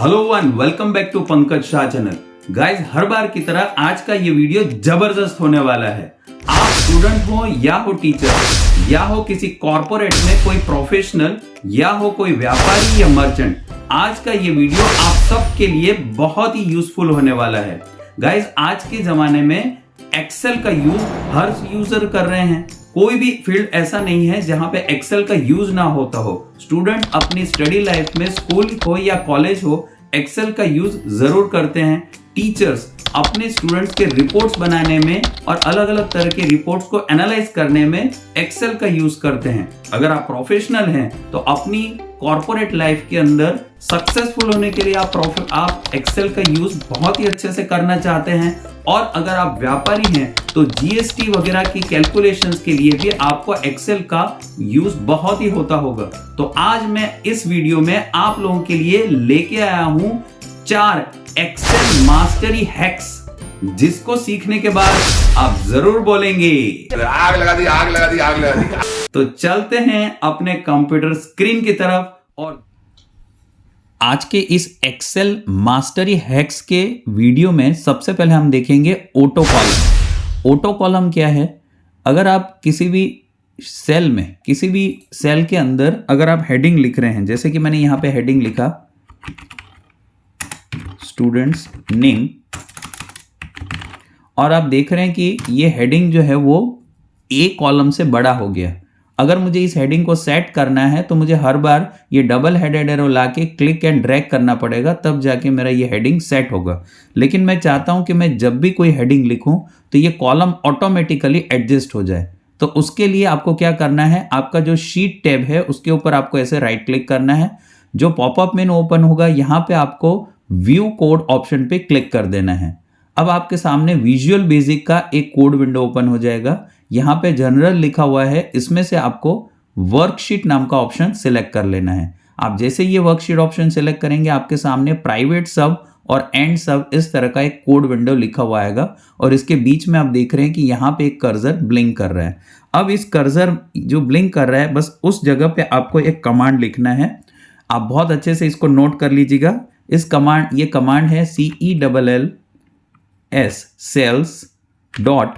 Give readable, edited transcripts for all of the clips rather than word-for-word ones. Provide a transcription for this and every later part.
Hello one, welcome back to Pankaj Shah channel. Guys, हर बार की तरह आज का ये वीडियो जबरदस्त होने वाला है। आप स्टूडेंट हो या हो टीचर या हो किसी कॉर्पोरेट में कोई प्रोफेशनल या हो कोई व्यापारी या मर्चेंट, आज का ये वीडियो आप सबके लिए बहुत ही यूजफुल होने वाला है। गाइस, आज के जमाने में एक्सेल का यूज हर यूजर कर रहे हैं। कोई भी फील्ड ऐसा नहीं है जहां पे एक्सेल का यूज ना होता हो। स्टूडेंट अपनी स्टडी लाइफ में, स्कूल हो या कॉलेज हो, एक्सेल का यूज जरूर करते हैं। टीचर्स अपने स्टूडेंट्स के रिपोर्ट्स बनाने में और अलग अलग तरह के रिपोर्ट्स को एनालाइज करने में एक्सेल का यूज करते हैं। अगर आप प्रोफेशनल हैं तो अपनी कॉर्पोरेट लाइफ के अंदर सक्सेसफुल होने के लिए आप एक्सेल का यूज बहुत ही अच्छे से करना चाहते हैं। और अगर आप व्यापारी हैं तो जीएसटी वगैरह की कैलकुलेशंस के लिए भी आपको एक्सेल का यूज बहुत ही होता होगा। तो आज मैं इस वीडियो में आप लोगों के लिए लेके आया हूं 4 एक्सेल मास्टरी हैक्स, जिसको सीखने के बाद आप जरूर बोलेंगे आग लगा दी, आग लगा दी, आग लगा दी। तो चलते हैं अपने कंप्यूटर स्क्रीन की तरफ। और आज के इस एक्सेल मास्टरी हैक्स के वीडियो में सबसे पहले हम देखेंगे ऑटो कॉलम। ऑटो कॉलम क्या है? अगर आप किसी भी सेल के अंदर अगर आप हेडिंग लिख रहे हैं, जैसे कि मैंने यहां पे हेडिंग लिखा स्टूडेंट्स नेम, और आप देख रहे हैं कि ये हेडिंग जो है वो ए कॉलम से बड़ा हो गया। अगर मुझे इस हेडिंग को सेट करना है तो मुझे हर बार ये डबल हेडेड एरो लाके क्लिक एंड ड्रैग करना पड़ेगा, तब जाके मेरा ये हेडिंग सेट होगा। लेकिन मैं चाहता हूं कि मैं जब भी कोई हेडिंग लिखूं तो ये कॉलम ऑटोमेटिकली एडजस्ट हो जाए। तो उसके लिए आपको क्या करना है, आपका जो शीट टैब है उसके ऊपर आपको ऐसे राइट क्लिक करना है। जो पॉपअप मेनू ओपन होगा यहां पे आपको व्यू कोड ऑप्शन पे क्लिक कर देना है। अब आपके सामने विजुअल बेसिक का एक कोड विंडो ओपन हो जाएगा। यहां पे जनरल लिखा हुआ है, इसमें से आपको वर्कशीट नाम का ऑप्शन सिलेक्ट कर लेना है। आप जैसे ये वर्कशीट ऑप्शन सिलेक्ट करेंगे आपके सामने प्राइवेट सब और एंड सब इस तरह का एक कोड विंडो लिखा हुआ आएगा, और इसके बीच में आप देख रहे हैं कि यहाँ पे एक कर्सर ब्लिंक कर रहा है। अब इस कर्सर जो ब्लिंक कर रहा है, बस उस जगह पे आपको एक कमांड लिखना है। आप बहुत अच्छे से इसको नोट कर लीजिएगा। ये कमांड है CELLS सेल्स डॉट।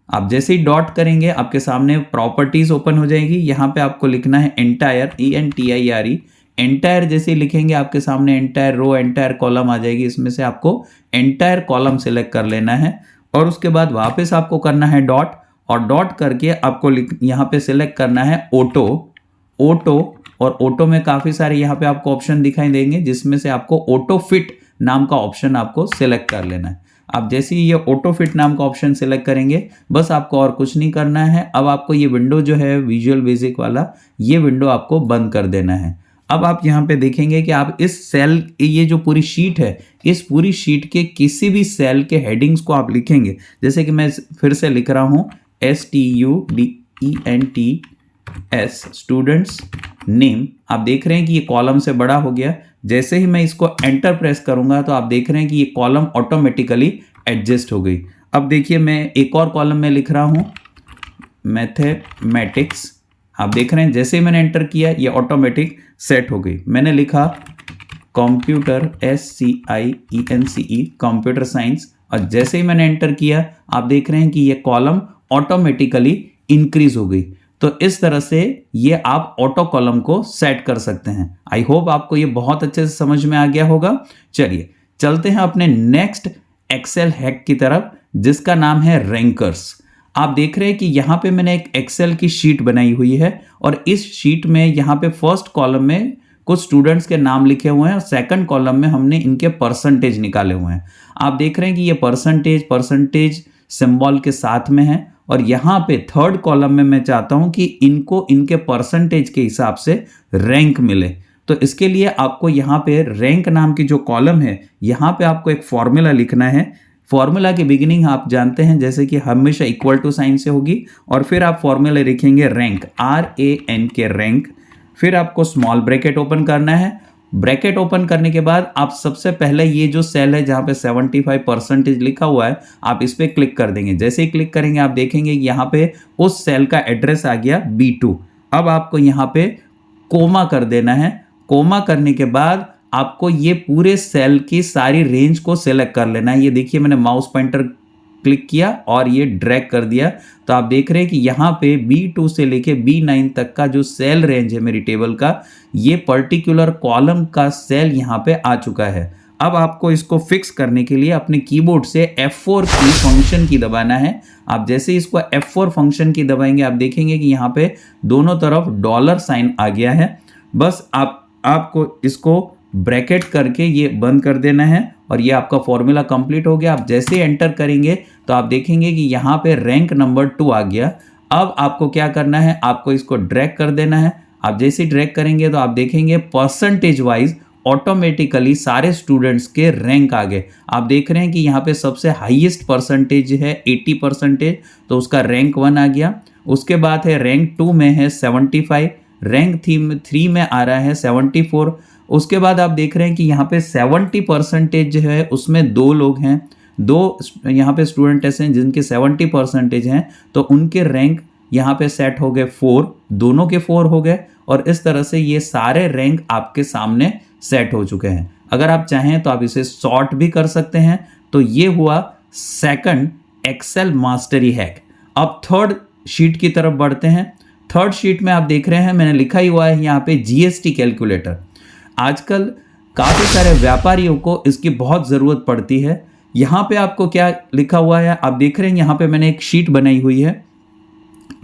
आप जैसे ही डॉट करेंगे आपके सामने प्रॉपर्टीज ओपन हो जाएगी। यहां पे आपको लिखना है एंटायर, ENTIRE। एंटायर जैसे ही लिखेंगे आपके सामने एंटायर रो, एंटायर कॉलम आ जाएगी। इसमें से आपको एंटायर कॉलम सिलेक्ट कर लेना है, और उसके बाद वापस आपको करना है डॉट, और डॉट करके आपको यहाँ पे सिलेक्ट करना है ऑटो। और ऑटो में काफी सारे यहाँ पे आपको ऑप्शन दिखाई देंगे, जिसमें से आपको ऑटो फिट नाम का ऑप्शन आपको सिलेक्ट कर लेना है। आप जैसे ही ये ऑटो फिट नाम का ऑप्शन सिलेक्ट करेंगे, बस आपको और कुछ नहीं करना है। अब आपको ये विंडो जो है विजुअल बेसिक वाला, ये विंडो आपको बंद कर देना है। अब आप यहाँ पे देखेंगे कि आप इस सेल, ये जो पूरी शीट है, इस पूरी शीट के किसी भी सेल के हेडिंग्स को आप लिखेंगे। जैसे कि मैं फिर से लिख रहा हूँ STUDENTS स्टूडेंट्स नेम। आप देख रहे हैं कि ये कॉलम से बड़ा हो गया। जैसे ही मैं इसको एंटर प्रेस करूंगा तो आप देख रहे हैं कि ये कॉलम ऑटोमेटिकली एडजस्ट हो गई। अब देखिए, मैं एक और कॉलम में लिख रहा हूं मैथमेटिक्स। आप देख रहे हैं जैसे ही मैंने एंटर किया ये ऑटोमेटिक सेट हो गई। मैंने लिखा कंप्यूटर, SCIENCE कंप्यूटर साइंस, और जैसे ही मैंने एंटर किया आप देख रहे हैं कि ये कॉलम ऑटोमेटिकली इंक्रीज हो गई। तो इस तरह से ये आप ऑटो कॉलम को सेट कर सकते हैं। आई होप आपको ये बहुत अच्छे से समझ में आ गया होगा। चलिए चलते हैं अपने नेक्स्ट एक्सेल हैक की तरफ, जिसका नाम है रैंकर्स। आप देख रहे हैं कि यहाँ पे मैंने एक एक्सेल की शीट बनाई हुई है, और इस शीट में यहाँ पे फर्स्ट कॉलम में कुछ स्टूडेंट्स के नाम लिखे हुए हैं, और सेकंड कॉलम में हमने इनके परसेंटेज निकाले हुए हैं। आप देख रहे हैं कि ये परसेंटेज सिंबल के साथ में है, और यहाँ पे थर्ड कॉलम में मैं चाहता हूं कि इनको इनके परसेंटेज के हिसाब से रैंक मिले। तो इसके लिए आपको यहाँ पे रैंक नाम की जो कॉलम है, यहाँ पे आपको एक फॉर्मूला लिखना है। फॉर्मूला की बिगिनिंग आप जानते हैं जैसे कि हमेशा इक्वल टू साइन से होगी, और फिर आप फॉर्मूला लिखेंगे रैंक, RANK रैंक। फिर आपको स्मॉल ब्रैकेट ओपन करना है। ब्रैकेट ओपन करने के बाद आप सबसे पहले ये जो सेल है जहां पे 75% लिखा हुआ है, आप इस पे क्लिक कर देंगे। जैसे ही क्लिक करेंगे आप देखेंगे यहाँ पे उस सेल का एड्रेस आ गया B2। अब आपको यहाँ पे कोमा कर देना है। कोमा करने के बाद आपको ये पूरे सेल की सारी रेंज को सिलेक्ट कर लेना है। ये देखिए मैंने माउस पॉइंटर क्लिक किया और ये ड्रैग कर दिया, तो आप देख रहे हैं कि यहाँ पे B2 से लेके B9 तक का जो सेल रेंज है मेरी टेबल का, ये पर्टिकुलर कॉलम का सेल यहाँ पे आ चुका है। अब आपको इसको फिक्स करने के लिए अपने कीबोर्ड से F4 की फंक्शन की दबाना है। आप जैसे इसको F4 फंक्शन की दबाएंगे आप देखेंगे कि यहाँ पे दोनों तरफ डॉलर साइन आ गया है। बस आपको इसको ब्रैकेट करके ये बंद कर देना है और ये आपका फॉर्मूला कंप्लीट हो गया। आप जैसे एंटर करेंगे तो आप देखेंगे कि यहाँ पे रैंक नंबर 2 आ गया। अब आपको क्या करना है, आपको इसको ड्रैग कर देना है। आप जैसे ड्रैग करेंगे तो आप देखेंगे परसेंटेज वाइज ऑटोमेटिकली सारे स्टूडेंट्स के रैंक आ गए। आप देख रहे हैं कि यहाँ पे सबसे हाईएस्ट परसेंटेज है 80%, तो उसका रैंक 1 आ गया। उसके बाद है रैंक 2 में है 75, रैंक 3 में आ रहा है 74। उसके बाद आप देख रहे हैं कि यहाँ पे 70% जो है उसमें 2 लोग हैं, 2 यहाँ पे स्टूडेंट ऐसे हैं जिनके 70% हैं, तो उनके रैंक यहाँ पे सेट हो गए 4, दोनों के 4 हो गए। और इस तरह से ये सारे रैंक आपके सामने सेट हो चुके हैं। अगर आप चाहें तो आप इसे सॉर्ट भी कर सकते हैं। तो ये हुआ सेकंड एक्सेल मास्टरी हैक। अब थर्ड शीट की तरफ बढ़ते हैं। थर्ड शीट में आप देख रहे हैं मैंने लिखा ही हुआ है यहाँ पे जीएसटी कैलकुलेटर। आजकल काफ़ी सारे व्यापारियों को इसकी बहुत ज़रूरत पड़ती है। यहाँ पे आपको क्या लिखा हुआ है आप देख रहे हैं, यहाँ पे मैंने एक शीट बनाई हुई है।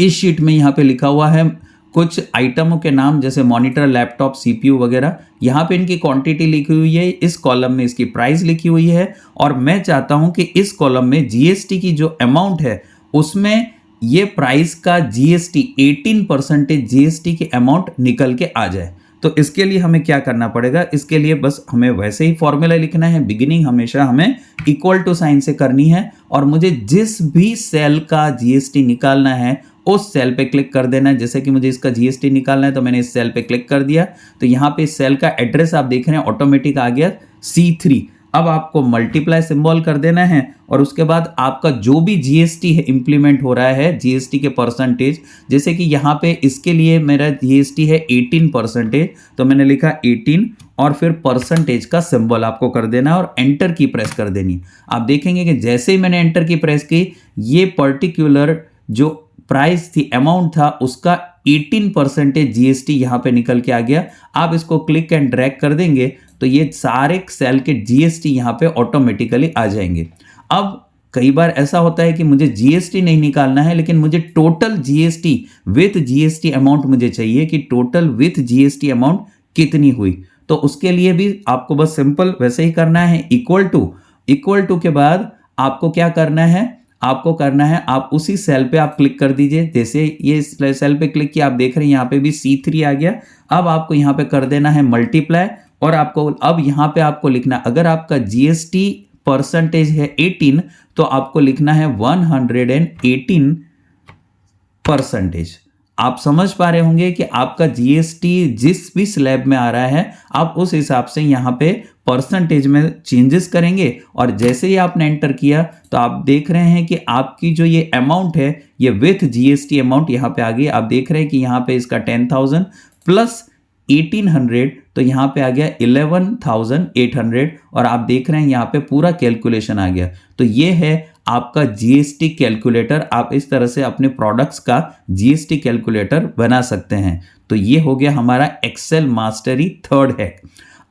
इस शीट में यहाँ पे लिखा हुआ है कुछ आइटमों के नाम, जैसे मॉनिटर, लैपटॉप, सीपीयू वगैरह। यहाँ पे इनकी क्वांटिटी लिखी हुई है, इस कॉलम में इसकी प्राइस लिखी हुई है। और मैं चाहता हूँ कि इस कॉलम में जीएसटी की जो अमाउंट है उसमें ये प्राइस का जीएसटी 18% जीएसटी की अमाउंट निकल के आ जाए। तो इसके लिए हमें क्या करना पड़ेगा, इसके लिए बस हमें वैसे ही फॉर्मूला लिखना है। बिगिनिंग हमेशा हमें इक्वल टू साइन से करनी है और मुझे जिस भी सेल का जीएसटी निकालना है उस सेल पे क्लिक कर देना है। जैसे कि मुझे इसका जीएसटी निकालना है तो मैंने इस सेल पे क्लिक कर दिया, तो यहाँ पे इस सेल का एड्रेस आप देख रहे हैं ऑटोमेटिक आ गया C3। अब आपको मल्टीप्लाई सिंबल कर देना है और उसके बाद आपका जो भी जीएसटी है इंप्लीमेंट हो रहा है, जीएसटी के परसेंटेज, जैसे कि यहाँ पे इसके लिए मेरा जीएसटी है 18%, तो मैंने लिखा 18 और फिर परसेंटेज का सिंबल आपको कर देना और एंटर की प्रेस कर देनी। आप देखेंगे कि जैसे ही मैंने एंटर की प्रेस की, ये पर्टिकुलर जो प्राइस थी, अमाउंट था, उसका 18% जीएसटी यहाँ पे निकल के आ गया। आप इसको क्लिक एंड ड्रैग कर देंगे तो ये सारे सेल के जीएसटी यहाँ पे ऑटोमेटिकली आ जाएंगे। अब कई बार ऐसा होता है कि मुझे जीएसटी नहीं निकालना है, लेकिन मुझे total GST with GST amount मुझे चाहिए कि टोटल विथ जीएसटी अमाउंट कितनी हुई। तो उसके लिए भी आपको बस सिंपल वैसे ही करना है, इक्वल टू के बाद आपको क्या करना है, आपको करना है आप उसी सेल पे आप क्लिक कर दीजिए। जैसे ये सेल पे क्लिक किया, आप देख रहे हैं यहाँ पे भी C3 आ गया। अब आपको यहाँ पे कर देना है मल्टीप्लाई और आपको अब यहाँ पे आपको लिखना, अगर आपका जीएसटी परसेंटेज है 18 तो आपको लिखना है 118%। आप समझ पा रहे होंगे कि आपका जीएसटी जिस भी स्लैब में आ रहा है आप उस हिसाब से यहाँ पे परसेंटेज में चेंजेस करेंगे। और जैसे ही आपने एंटर किया तो आप देख रहे हैं कि आपकी जो ये अमाउंट है ये विथ जीएसटी अमाउंट यहाँ पे आ गई। आप देख रहे हैं कि यहाँ पे इसका 10,000 प्लस 1800 तो यहाँ पे आ गया 11,800 और आप देख रहे हैं यहाँ पे पूरा कैलकुलेशन आ गया। तो ये है आपका जीएसटी कैलकुलेटर। आप इस तरह से अपने प्रोडक्ट्स का जीएसटी कैलकुलेटर बना सकते हैं। तो ये हो गया हमारा एक्सेल मास्टरी थर्ड हैक।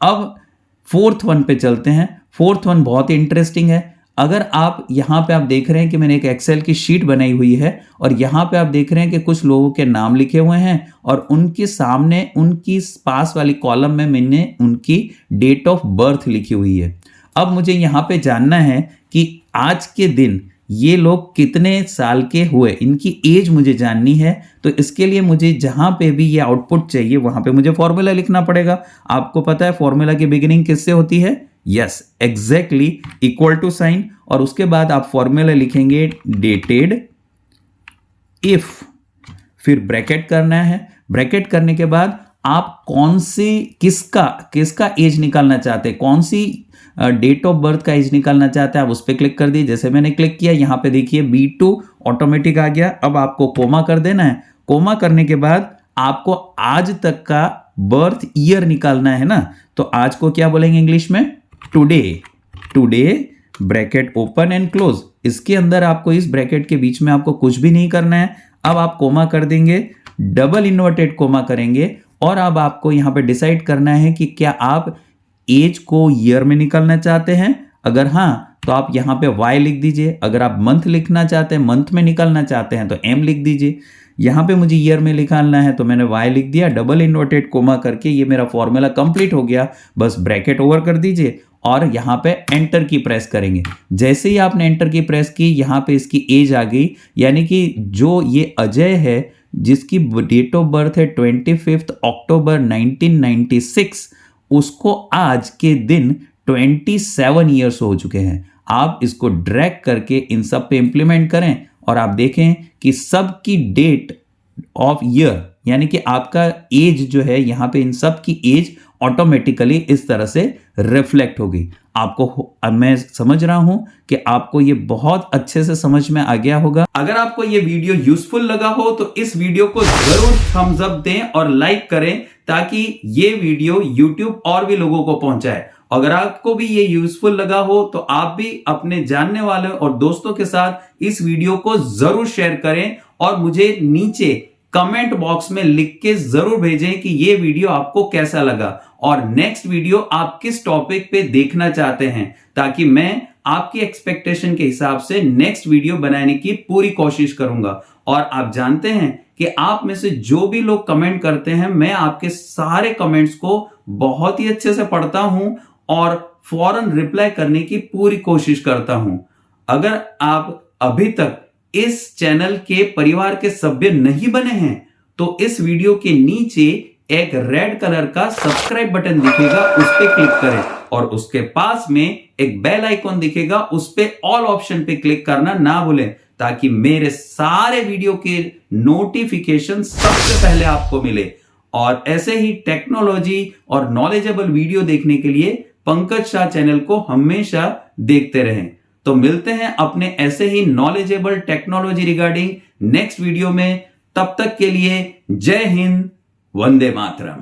अब फोर्थ वन पे चलते हैं। फोर्थ वन बहुत ही इंटरेस्टिंग है। अगर आप यहाँ पे आप देख रहे हैं कि मैंने एक एक्सेल की शीट बनाई हुई है और यहाँ पे आप देख रहे हैं कि कुछ लोगों के नाम लिखे हुए हैं और उनके सामने उनकी पास वाली कॉलम में मैंने उनकी डेट ऑफ बर्थ लिखी हुई है। अब मुझे यहाँ पे जानना है कि आज के दिन ये लोग कितने साल के हुए, इनकी एज मुझे जाननी है। तो इसके लिए मुझे जहाँ पे भी ये आउटपुट चाहिए वहाँ पे मुझे फॉर्मूला लिखना पड़ेगा। आपको पता है फॉर्मूला की बिगिनिंग किससे होती है? Yes, exactly, equal to sign और उसके बाद आप फॉर्मूला लिखेंगे डेटेड इफ, फिर ब्रैकेट करना है। ब्रैकेट करने के बाद आप कौन सी किसका एज निकालना चाहते हैं, कौन सी डेट ऑफ बर्थ का एज निकालना चाहते हैं, आप उस पर क्लिक कर दीजिए। जैसे मैंने क्लिक किया यहाँ पे देखिए B2 ऑटोमेटिक आ गया। अब आपको कोमा कर देना है। कोमा करने के बाद आपको आज तक का बर्थ ईयर निकालना है ना, तो आज को क्या बोलेंगे इंग्लिश में? Today. Today bracket open and close, इसके अंदर आपको इस ब्रैकेट के बीच में आपको कुछ भी नहीं करना है। अब आप कोमा कर देंगे, डबल इन्वर्टेड कोमा करेंगे और अब आपको यहां पे डिसाइड करना है कि क्या आप एज को ईयर में निकालना चाहते हैं। अगर हां तो आप यहां पे y लिख दीजिए, अगर आप मंथ लिखना चाहते हैं, मंथ में निकालना चाहते हैं तो m लिख दीजिए। यहां पे मुझे ईयर में निकालना है तो मैंने y लिख दिया, डबल इन्वर्टेड कोमा करके। ये मेरा फॉर्मूला कंप्लीट हो गया। बस ब्रैकेट ओवर कर दीजिए और यहां पे एंटर की प्रेस करेंगे। जैसे ही आपने एंटर की प्रेस की, यहां पे इसकी एज आ गई, यानी कि जो ये अजय है जिसकी डेट ऑफ बर्थ है 25 अक्टूबर 1996, उसको आज के दिन 27 ईयर्स हो चुके हैं। आप इसको ड्रैग करके इन सब पे इंप्लीमेंट करें और आप देखें कि सबकी डेट ऑफ ईयर यानी कि आपका एज जो है यहां पे इन सब की एज ऑटोमेटिकली इस तरह से रिफ्लेक्ट होगी। आपको मैं समझ रहा हूं कि आपको ये बहुत अच्छे से समझ में आ गया होगा। अगर आपको ये वीडियो यूजफुल लगा हो तो इस वीडियो को जरूर थम्स अप दें और लाइक करें ताकि ये वीडियो YouTube और भी लोगों को पहुंचाए। अगर आपको भी ये यूजफुल लगा हो तो आप भी अपने जानने वाले और दोस्तों के साथ इस वीडियो को जरूर शेयर करें और मुझे नीचे कमेंट बॉक्स में लिख के जरूर भेजें कि ये वीडियो आपको कैसा लगा और नेक्स्ट वीडियो आप किस टॉपिक पे देखना चाहते हैं, ताकि मैं आपकी एक्सपेक्टेशन के हिसाब से नेक्स्ट वीडियो बनाने की पूरी कोशिश करूंगा। और आप जानते हैं कि आप में से जो भी लोग कमेंट करते हैं, मैं आपके सारे कमेंट्स को बहुत ही अच्छे से पढ़ता हूं और फौरन रिप्लाई करने की पूरी कोशिश करता हूं। अगर आप अभी तक इस चैनल के परिवार के सभ्य नहीं बने हैं तो इस वीडियो के नीचे एक रेड कलर का सब्सक्राइब बटन दिखेगा, उस पर क्लिक करें और उसके पास में एक बेल आइकॉन दिखेगा, उस पर ऑल ऑप्शन पे क्लिक करना ना भूलें, ताकि मेरे सारे वीडियो के नोटिफिकेशन सबसे पहले आपको मिले। और ऐसे ही टेक्नोलॉजी और नॉलेजेबल वीडियो देखने के लिए पंकज शाह चैनल को हमेशा देखते रहें। तो मिलते हैं अपने ऐसे ही knowledgeable technology regarding next video में। तब तक के लिए जय हिंद, वंदे मातरम।